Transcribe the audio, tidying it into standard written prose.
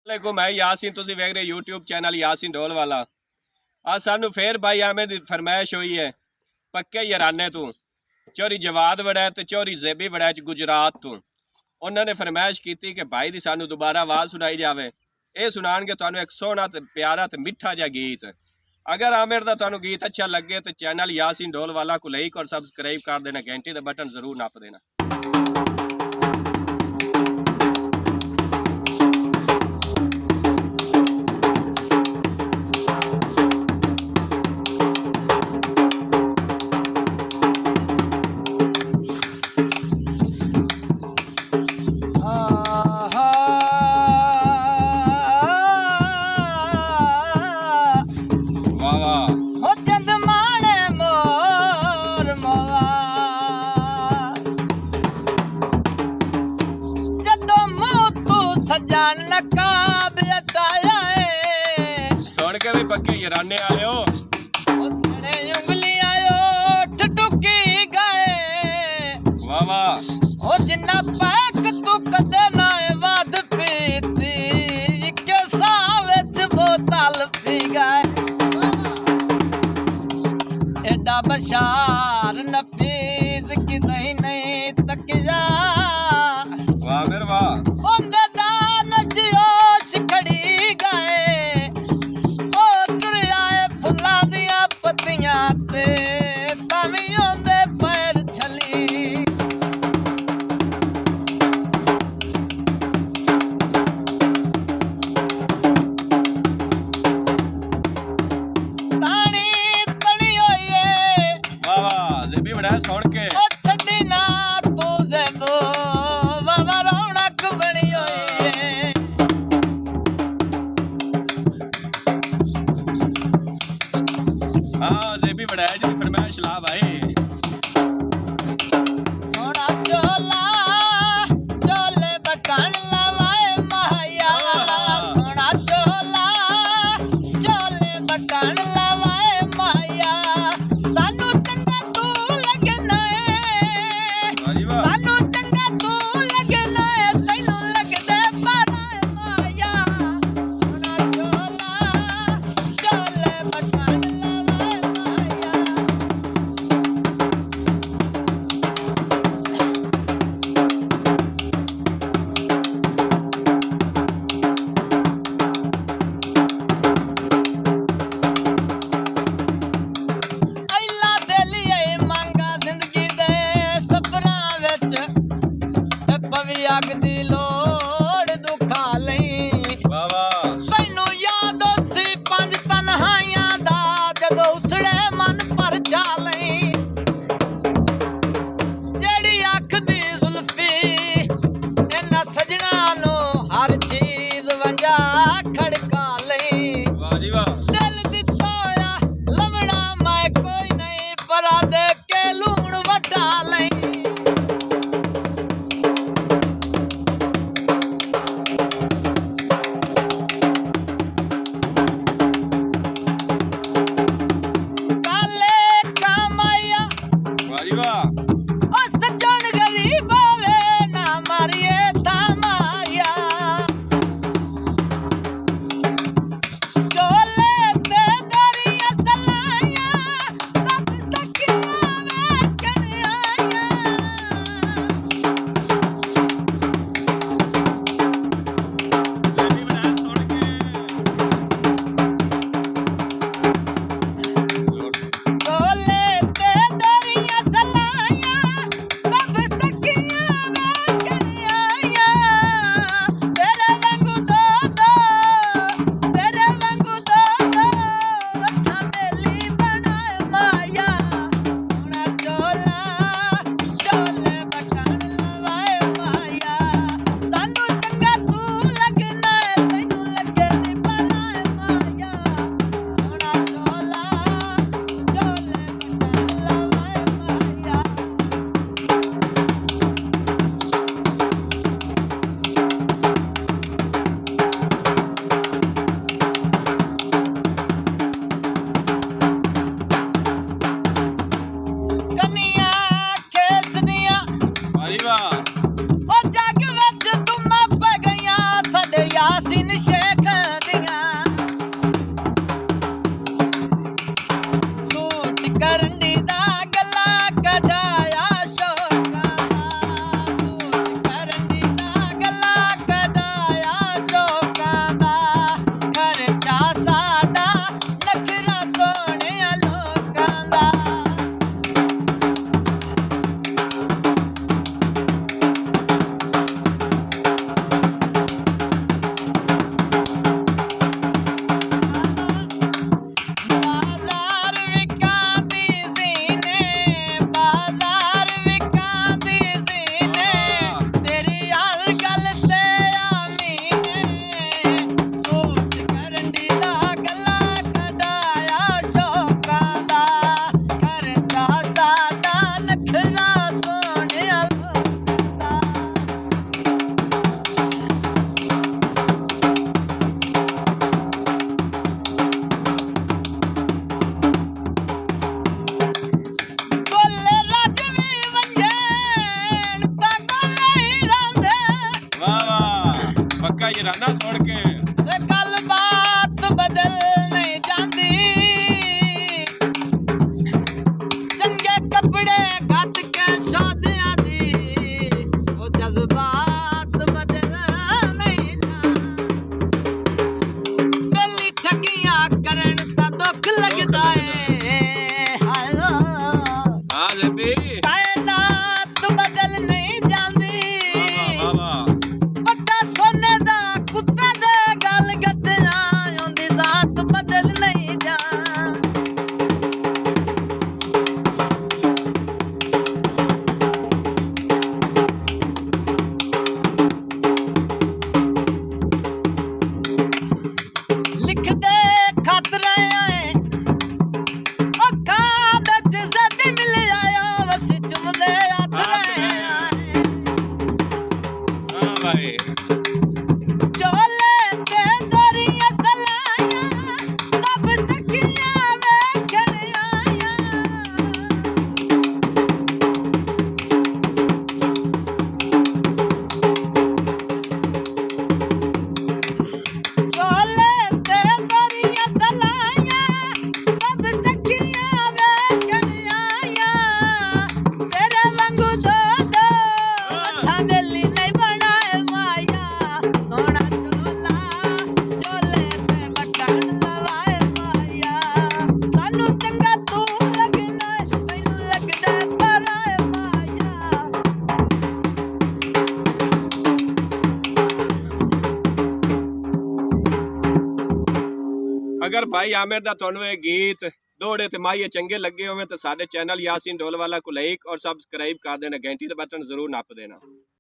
वालेकुम मैं यासीन तुसी वेख रहे यूट्यूब चैनल यासीन ढोल वाला। आज सानू फिर भाई आमिर दी फरमाइश हुई है पक्के याराने तू चोरी जवाद वड़ा ते चोरी जेबी वड़ा गुजरात तू। उन्होंने फरमाइश की कि भाई दी सानू दोबारा आवाज़ सुनाई जावे। ये सुनाएंगे तुहानू एक सोहना ते प्यारा ते मिठा जा गीत। अगर आमिर दा तुहानू गीत अच्छा लगे तो चैनल यासीन ढोल वाला को लाइक और सब्सक्राइब कर देना, घंटी का बटन जरूर नप देना। सुन के भी पक्के याराने आए हो उंगली आयो ठुकी गए वाह वाह ओ जिन्ना पैक तू कदे ना वाद पीती के साविच बोतल पी गए एडा बशार नफीस की नहीं तक जा वाह मेरे वाह सुन के छड़ी ना तू जेबो बाबा रौनक बनी होई है। हाँ जेबी बड़ा है जी फरमाइश ला भाई। सोना चोला चोले बटन लवाए माया सोना चोला चोले बटन लवाए माया सानू चंगा तू लगना सानू चंगा तू लगना तैनू लगदे पर माया सोना चोला चोले बटन लवाए माया सुन के ते गल बात बदल नहीं जाती चंगे कपड़े घट के शादियां दी वो जज्बात बदल नहीं जाती गली ठगियां करन ता दुख लगदा है हाय हाँ जेबी कायनात बदल नहीं जाती वाह पट्टा सोने दा कुत्ते दे गल गद्दियां ओंदी जात बदल नहीं जा लिख दे खत रहे आए अखा बिच सदी मिल आया वसी चुमदे हथ रहे आए हाँ भाई चोले ते दोरियां सलाया सब सखियां वेखण आया चोले ते दोरियां सलाया सब सखियां वेखण आया तेरे वांगू दो सावेली नहीं बनाए माया सोना चोला चोले ते बटन लवाए माया सानू चंगा तू लगना मैनू लगदा पराए माया अगर भाई आमिर दा तुहानू ये गीत दोड़े ते माहिए चंगे लगे होवे तो साडे चैनल यासीन डोलवाला को लाइक और सब्सक्राइब कर देना घंटी दा बटन जरूर नप देना।